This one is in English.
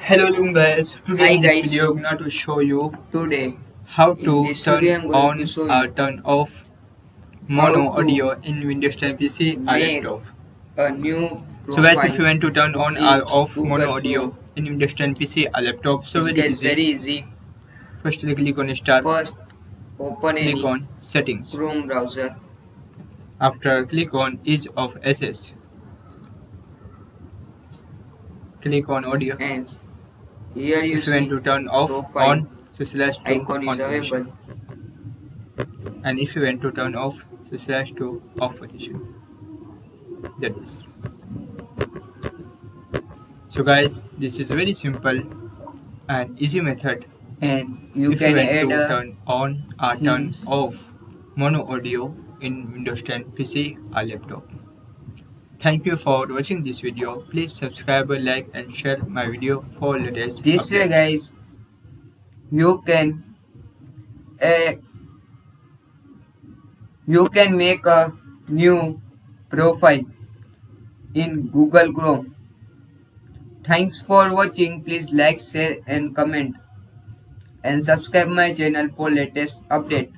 Hello guys, today Hi in this guys, video I'm going to show you today how in to this turn video I'm going to on show or you turn off how mono to audio in Windows 10 PC or make laptop. a new So guys, if you profile want to turn on or in off mono Google audio Chrome. in Windows 10 PC or laptop, so This very gets easy. very easy. First click on start, First, open click any on settings. Chrome browser After click on ease of access, click on audio. and here you If you want see to turn off profile on, so slash to icon is on position. available. And if you want to turn off, so slash to off position. That is. So guys, this is a very simple and easy method And you if you can want add to turn on or turn themes. off mono audio in Windows 10 PC or laptop. Thank you for watching this video. Please subscribe, like and share my video for latest This way update. guys, you can uh, make a new profile in Google Chrome. Thanks for watching. Please like, share and comment and subscribe my channel for latest update.